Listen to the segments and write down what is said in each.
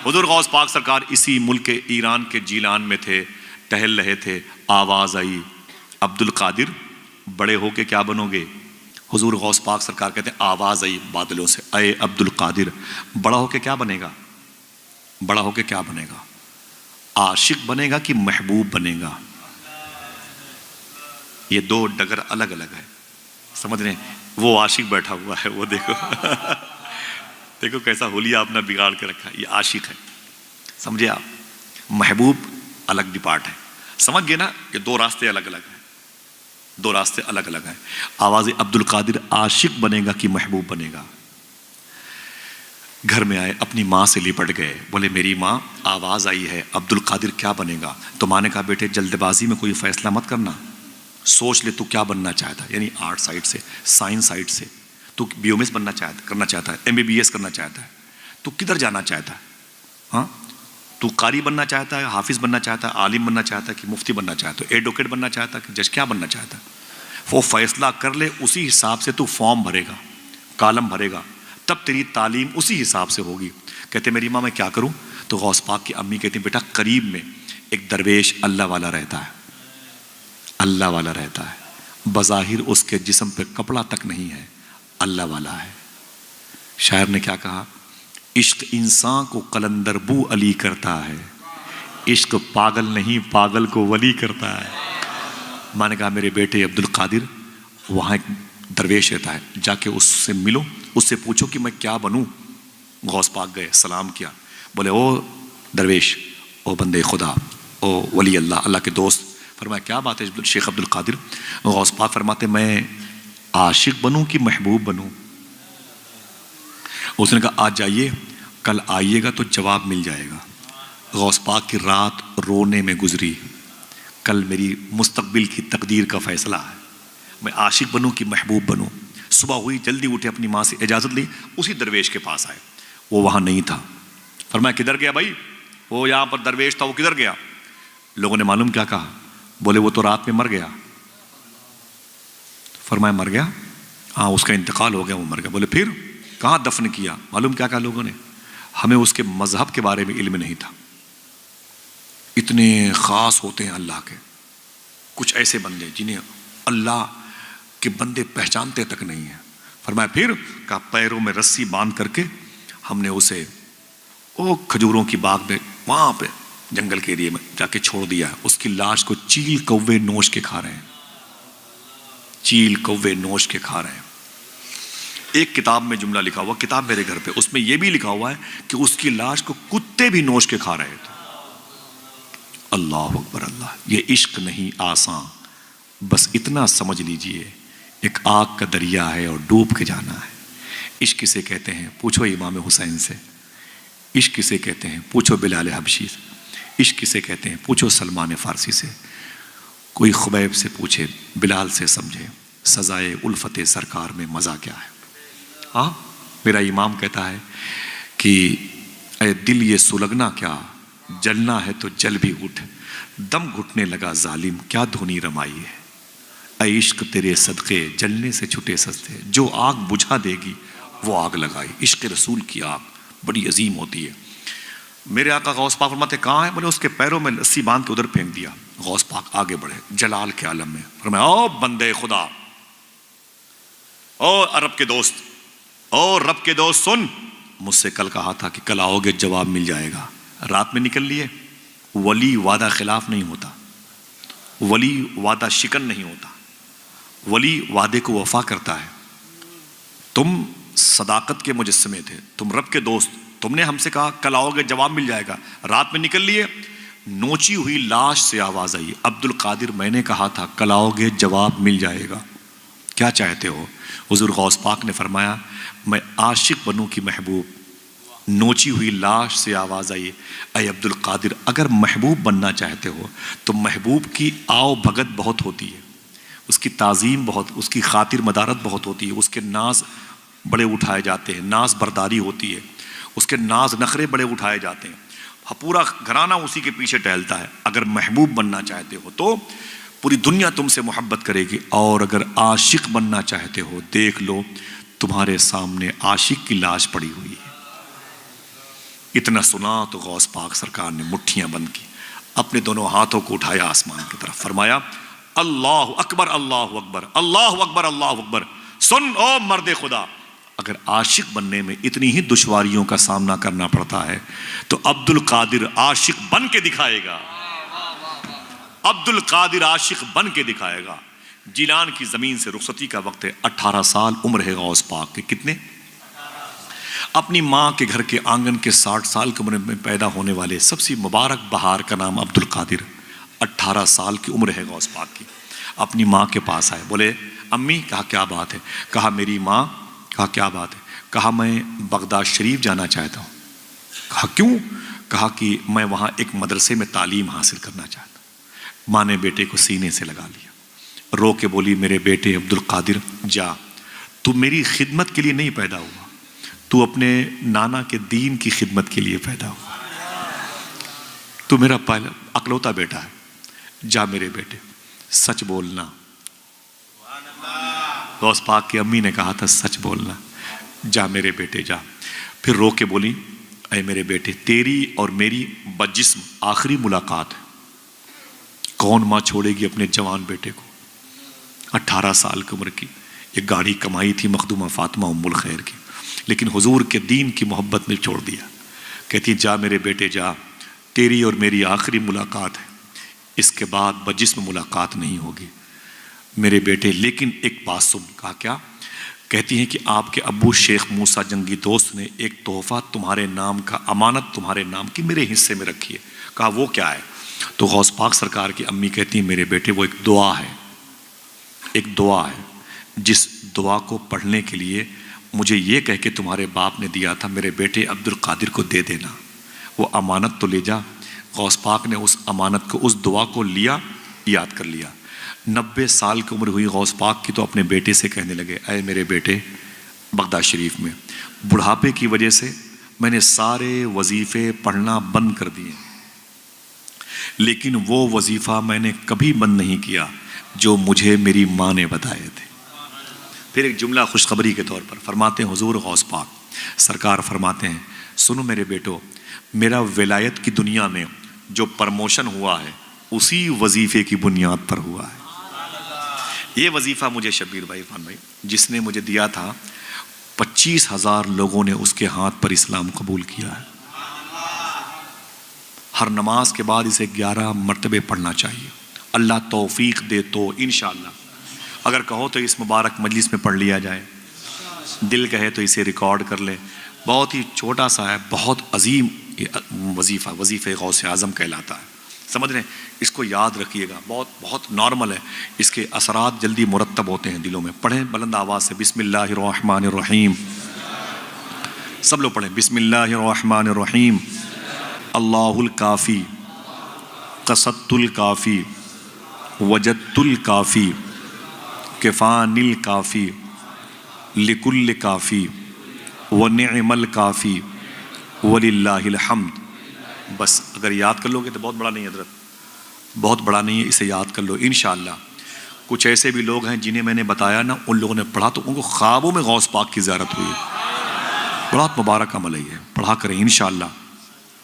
حضور غوث پاک سرکار اسی ملک ایران کے جیلان میں تھے، ٹہل رہے تھے، آواز آئی عبد القادر بڑے ہو کے کیا بنو گے؟ حضور غوث پاک سرکار کہتے ہیں آواز آئی بادلوں سے، اے عبد القادر بڑا ہو کے کیا بنے گا؟ بڑا ہو کے کیا بنے گا؟ عاشق بنے گا کہ محبوب بنے گا؟ یہ دو ڈگر الگ الگ ہے، سمجھ رہے ہیں؟ وہ عاشق بیٹھا ہوا ہے، وہ دیکھو دیکھو کیسا حلیہ آپ نے بگاڑ کے رکھا ہے، یہ عاشق ہے، سمجھے آپ؟ محبوب الگ ڈپارٹ ہے، سمجھ گئے نا؟ کہ دو راستے الگ الگ ہیں، دو راستے الگ الگ ہیں۔ آواز عبد القادر عاشق بنے گا کہ محبوب بنے گا؟ گھر میں آئے، اپنی ماں سے لپٹ گئے، بولے میری ماں آواز آئی ہے عبد القادر کیا بنے گا؟ تو ماں نے کہا بیٹے جلد بازی میں کوئی فیصلہ مت کرنا، سوچ لے تو کیا بننا چاہتا ہے، یعنی آرٹ سائڈ سے، سائنس سائڈ سے تو بی ایم ایس کرنا چاہتا ہے، ایم بی بی ایس کرنا چاہتا ہے، تو کدھر جانا چاہتا ہے؟ ہاں تو قاری بننا چاہتا ہے، حافظ بننا چاہتا ہے، عالم بننا چاہتا ہے کہ مفتی بننا چاہتا ہے، ایڈوکیٹ بننا چاہتا ہے کہ جج، کیا بننا چاہتا ہے؟ وہ فیصلہ کر لے، اسی حساب سے تو فارم بھرے گا، کالم بھرے گا، تب تیری تعلیم اسی حساب سے ہوگی۔ کہتے میری ماں میں کیا کروں؟ تو غوث پاک کی امی کہتی بیٹا قریب میں ایک درویش اللہ والا رہتا ہے، اللہ والا رہتا ہے، بظاہر اس کے جسم پہ کپڑا تک نہیں ہے، اللہ والا ہے۔ شاعر نے کیا کہا؟ عشق انسان کو قلندر بو علی کرتا ہے، عشق پاگل نہیں پاگل کو ولی کرتا ہے۔ میں نے کہا میرے بیٹے عبد القادر وہاں ایک درویش رہتا ہے، جا کے اس سے ملو، اس سے پوچھو کہ میں کیا بنوں۔ غوث پاک گئے، سلام کیا، بولے او درویش، او بندے خدا، او ولی اللہ، اللہ کے دوست۔ فرمایا کیا بات ہے شیخ عبد القادر؟ غوث پاک فرماتے میں عاشق بنوں کہ محبوب بنوں؟ اس نے کہا آج جائیے، کل آئیے گا تو جواب مل جائے گا۔ غوث پاک کی رات رونے میں گزری، کل میری مستقبل کی تقدیر کا فیصلہ ہے، میں عاشق بنوں کہ محبوب بنوں؟ صبح ہوئی، جلدی اٹھے، اپنی ماں سے اجازت لی، اسی درویش کے پاس آئے، وہ وہاں نہیں تھا۔ فرمایا کدھر گیا بھائی؟ وہ یہاں پر درویش تھا، وہ کدھر گیا؟ لوگوں نے معلوم کیا کہا؟ بولے وہ تو رات میں مر گیا۔ فرمایا مر گیا؟ ہاں اس کا انتقال ہو گیا، وہ مر گیا۔ بولے پھر کہاں دفن کیا؟ معلوم کیا کہا لوگوں نے؟ ہمیں اس کے مذہب کے بارے میں علم نہیں تھا۔ اتنے خاص ہوتے ہیں اللہ کے، کچھ ایسے بندے جنہیں اللہ کے بندے پہچانتے تک نہیں ہیں۔ فرمایا پھر؟ کہا پیروں میں رسی باندھ کر کے ہم نے اسے وہ کھجوروں کی باغ میں وہاں پہ جنگل کے ایریے میں جا کے چھوڑ دیا ہے، اس کی لاش کو چیل کوے نوش کے کھا رہے ہیں، چیل کوے نوش کے کھا رہے ہیں۔ ایک کتاب میں جملہ لکھا ہوا، کتاب میرے گھر پہ، اس میں یہ بھی لکھا ہوا ہے کہ اس کی لاش کو کتے بھی نوش کے کھا رہے تھے۔ اللہ اکبر اللہ! یہ عشق نہیں آسان، بس اتنا سمجھ لیجئے ایک آگ کا دریا ہے اور ڈوب کے جانا ہے۔ عشق کسے کہتے ہیں؟ پوچھو امام حسین سے۔ عشق کسے کہتے ہیں؟ پوچھو بلال حبشی سے۔ عشق کسے کہتے ہیں؟ پوچھو سلمان فارسی سے۔ کوئی خبیب سے پوچھے، بلال سے سمجھے سزائے الفت سرکار میں مزہ کیا ہے۔ ہاں میرا امام کہتا ہے کہ اے دل یہ سلگنا کیا، جلنا ہے تو جل بھی اٹھ، دم گھٹنے لگا ظالم کیا دھنی رمائی ہے۔ اے عشق تیرے صدقے جلنے سے چھٹے سستے، جو آگ بجھا دے گی وہ آگ لگائی۔ عشق رسول کی آگ بڑی عظیم ہوتی ہے۔ میرے آقا غوث پاک فرماتے کہاں ہے؟ بولے اس کے پیروں میں رسی باندھ کے ادھر پھینک دیا۔ غوث پاک آگے بڑھے جلال کے عالم میں، فرمایا او بندے خدا، او عرب کے دوست، او رب کے دوست، سن، مجھ سے کل کہا تھا کہ کل آؤ گے جواب مل جائے گا، رات میں نکل لیے۔ ولی وعدہ خلاف نہیں ہوتا، ولی وعدہ شکن نہیں ہوتا، ولی وعدے کو وفا کرتا ہے۔ تم صداقت کے مجسمے تھے، تم رب کے دوست، تم نے ہم سے کہا کل آؤ گے جواب مل جائے گا، رات میں نکل لیے۔ نوچی ہوئی لاش سے آواز آئی، عبد القادر میں نے کہا تھا کل آؤ گے جواب مل جائے گا، کیا چاہتے ہو؟ حضور غوث پاک نے فرمایا میں عاشق بنوں کی محبوب۔ نوچی ہوئی لاش سے آواز آئی، اے عبد القادر اگر محبوب بننا چاہتے ہو تو محبوب کی آؤ بھگت بہت ہوتی ہے، اس کی تعظیم بہت، اس کی خاطر مدارت بہت ہوتی ہے، اس کے ناز بڑے اٹھائے جاتے ہیں، ناز برداری ہوتی ہے، اس کے ناز نخرے بڑے اٹھائے جاتے ہیں، پورا گھرانہ اسی کے پیچھے ٹہلتا ہے۔ اگر محبوب بننا چاہتے ہو تو پوری دنیا تم سے محبت کرے گی، اور اگر عاشق بننا چاہتے ہو دیکھ لو تمہارے سامنے عاشق کی لاش پڑی ہوئی ہے۔ اتنا سنا تو غوث پاک سرکار نے مٹھیاں بند کی، اپنے دونوں ہاتھوں کو اٹھایا آسمان کی طرف، فرمایا اللہ اکبر اللہ اکبر اللہ اکبر اللہ اکبر۔ سن او مرد خدا، اگر عاشق بننے میں اتنی ہی دشواریوں کا سامنا کرنا پڑتا ہے تو عبد القادر عاشق بن کے دکھائے گا، عبد القادر عاشق بن کے دکھائے گا۔ جیلان کی زمین سے رخصتی کا وقت ہے، 18 سال عمر ہے غوث پاک کے۔ کتنے؟ اپنی ماں کے گھر کے آنگن کے 60 سال کی عمر میں پیدا ہونے والے سب سے مبارک بہار کا نام عبد القادر، 18 سال کی عمر ہے غوث پاک کی۔ اپنی ماں کے پاس آئے، بولے امی، کہا کیا بات ہے؟ کہا میری ماں، کہا کیا بات ہے؟ کہا میں بغداد شریف جانا چاہتا ہوں۔ کہا کیوں؟ کہا کہ میں وہاں ایک مدرسے میں تعلیم حاصل کرنا چاہتا ہوں۔ ماں نے بیٹے کو سینے سے لگا لیا، رو کے بولی میرے بیٹے عبد القادر جا، تو میری خدمت کے لیے نہیں پیدا ہوا، تو اپنے نانا کے دین کی خدمت کے لیے پیدا ہوا، تو میرا پہلا اکلوتا بیٹا ہے، جا میرے بیٹے سچ بولنا۔ غوث پاک کی امی نے کہا تھا سچ بولنا، جا میرے بیٹے جا۔ پھر رو کے بولی اے میرے بیٹے، تیری اور میری بجسم آخری ملاقات ہے، کون ماں چھوڑے گی اپنے جوان بیٹے کو؟ 18 سال کی عمر کی، ایک گاڑی کمائی تھی مخدومہ فاطمہ ام الخیر کی، لیکن حضور کے دین کی محبت میں چھوڑ دیا۔ کہتی جا میرے بیٹے جا، تیری اور میری آخری ملاقات ہے، اس کے بعد بجسم ملاقات نہیں ہوگی میرے بیٹے۔ لیکن ایک بات سن۔ کہا کیا؟ کہتی ہیں کہ آپ کے ابو شیخ موسیٰ جنگی دوست نے ایک تحفہ تمہارے نام کا، امانت تمہارے نام کی میرے حصے میں رکھی ہے۔ کہا وہ کیا ہے؟ تو غوث پاک سرکار کی امی کہتی ہیں میرے بیٹے وہ ایک دعا ہے، ایک دعا ہے جس دعا کو پڑھنے کے لیے مجھے یہ کہہ کے تمہارے باپ نے دیا تھا میرے بیٹے عبد القادر کو دے دینا، وہ امانت تو لے جا۔ غوث پاک نے اس امانت کو، اس دعا کو لیا، یاد کر لیا۔ 90 سال کی عمر ہوئی غوث پاک کی تو اپنے بیٹے سے کہنے لگے اے میرے بیٹے، بغداد شریف میں بڑھاپے کی وجہ سے میں نے سارے وظیفے پڑھنا بند کر دیے، لیکن وہ وظیفہ میں نے کبھی بند نہیں کیا جو مجھے میری ماں نے بتائے تھے۔ پھر ایک جملہ خوشخبری کے طور پر فرماتے ہیں حضور غوث پاک سرکار فرماتے ہیں سنو میرے بیٹو، میرا ولایت کی دنیا میں جو پرموشن ہوا ہے اسی وظیفے کی بنیاد پر ہوا ہے۔ یہ وظیفہ مجھے شبیر بھائی، عرفان بھائی، جس نے مجھے دیا تھا، 25,000 لوگوں نے اس کے ہاتھ پر اسلام قبول کیا ہے۔ ہر نماز کے بعد اسے 11 مرتبے پڑھنا چاہیے، اللہ توفیق دے تو انشاءاللہ، اگر کہو تو اس مبارک مجلس میں پڑھ لیا جائے، دل کہے تو اسے ریکارڈ کر لے۔ بہت ہی چھوٹا سا ہے، بہت عظیم وظیفہ، وظیفہ غوث اعظم کہلاتا ہے، سمجھ رہے ہیں؟ اس کو یاد رکھیے گا، بہت بہت نارمل ہے، اس کے اثرات جلدی مرتب ہوتے ہیں دلوں میں۔ پڑھیں بلند آواز سے، بسم اللہ الرحمن الرحیم، سب لوگ پڑھیں بسم اللہ الرحمن الرحیم۔ اللہ الکافی قصدت الکافی وجدت الکافی کفان الکافی لکل کافی ونعم الکافی وللہ الحمد۔ بس اگر یاد کر لو گے تو بہت بڑا نہیں ہے حضرت، بہت بڑا نہیں ہے، اسے یاد کر لو انشاءاللہ۔ کچھ ایسے بھی لوگ ہیں جنہیں میں نے بتایا نا، ان لوگوں نے پڑھا تو ان کو خوابوں میں غوث پاک کی زیارت ہوئی، بہت مبارک عمل ہے یہ، پڑھا کریں انشاءاللہ،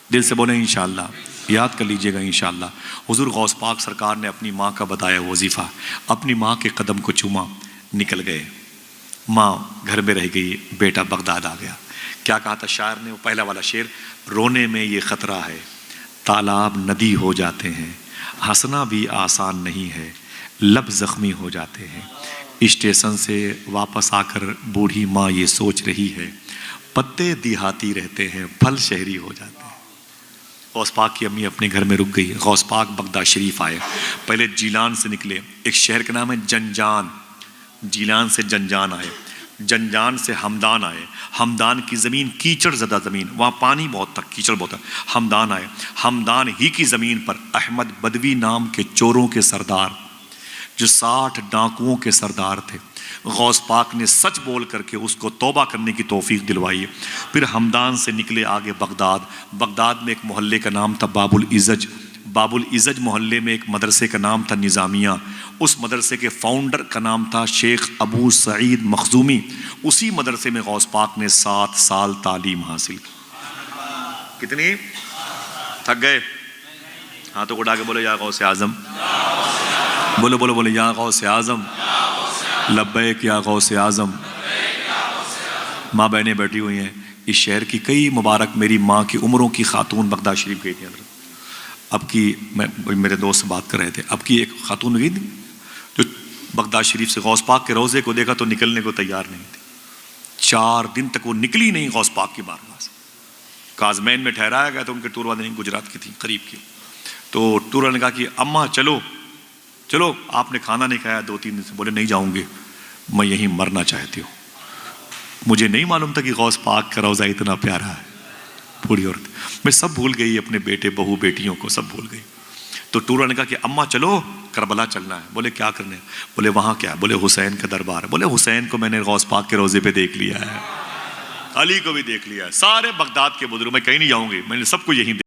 دل سے بولیں انشاءاللہ، یاد کر لیجئے گا انشاءاللہ۔ حضور غوث پاک سرکار نے اپنی ماں کا بتایا وظیفہ، اپنی ماں کے قدم کو چوما، نکل گئے، ماں گھر میں رہ گئی، بیٹا بغداد آ گیا۔ کیا کہا تھا شاعر نے؟ وہ پہلا والا شعر، رونے میں یہ خطرہ ہے تالاب ندی ہو جاتے ہیں، ہنسنا بھی آسان نہیں ہے لب زخمی ہو جاتے ہیں۔ اسٹیشن سے واپس آ کر بوڑھی ماں یہ سوچ رہی ہے، پتے دیہاتی رہتے ہیں پھل شہری ہو جاتے ہیں۔ غوث پاک کی امی اپنے گھر میں رک گئی، غوث پاک بغداد شریف آئے، پہلے جیلان سے نکلے، ایک شہر کا نام ہے جنجان، جیلان سے جنجان آئے، جنجان سے ہمدان آئے، ہمدان کی زمین کیچڑ زدہ زمین، وہاں پانی بہت تھا، کیچڑ بہت تھا، ہمدان آئے، ہمدان ہی کی زمین پر احمد بدوی نام کے چوروں کے سردار، جو 60 ڈاکوؤں کے سردار تھے، غوث پاک نے سچ بول کر کے اس کو توبہ کرنے کی توفیق دلوائی۔ پھر ہمدان سے نکلے آگے بغداد، بغداد میں ایک محلے کا نام تھا باب العزج، باب العزج محلے میں ایک مدرسے کا نام تھا نظامیہ، اس مدرسے کے فاؤنڈر کا نام تھا شیخ ابو سعید مخزومی، اسی مدرسے میں غوث پاک نے 7 سال تعلیم حاصل کی۔ کتنی؟ تھک گئے؟ ہاتھوں کو اٹھا کے بولے یا غوث اعظم، بولو بولو بولو یا غوث اعظم، لبیک یا غوث اعظم۔ ماں بہنیں بیٹھی ہوئی ہیں، اس شہر کی کئی مبارک میری ماں کی عمروں کی خاتون بغداد شریف گئی تھی حضرت۔ اب کی میں میرے دوست سے بات کر رہے تھے، اب کی ایک خاتون گئی تھی جو بغداد شریف سے غوث پاک کے روضے کو دیکھا تو نکلنے کو تیار نہیں تھی، 4 دن تک وہ نکلی نہیں غوث پاک کی بارگاہ سے۔ کازمین میں ٹھہرایا گیا تو ان کے ٹور والے نہیں، گجرات کی تھی قریب کی، تو ٹور والے نے کہا کہ اماں چلو چلو، آپ نے کھانا نہیں کھایا 2-3 دن سے۔ بولے نہیں جاؤں گی، میں یہیں مرنا چاہتی ہوں، مجھے نہیں معلوم تھا کہ غوث پاک کا روضہ اتنا پیارا ہے۔ بوڑھی عورت، میں سب بھول گئی، اپنے بیٹے بہو بیٹیوں کو سب بھول گئی۔ تو ٹور والے نے کہا کہ اماں چلو کربلا چلنا ہے۔ بولے کیا کرنے؟ بولے وہاں کیا؟ بولے حسین کا دربار ہے۔ بولے حسین کو میں نے غوث پاک کے روضے پہ دیکھ لیا ہے، علی کو بھی دیکھ لیا ہے، سارے بغداد کے بزرگ، میں کہیں نہیں جاؤں گی، میں نے سب کو یہیں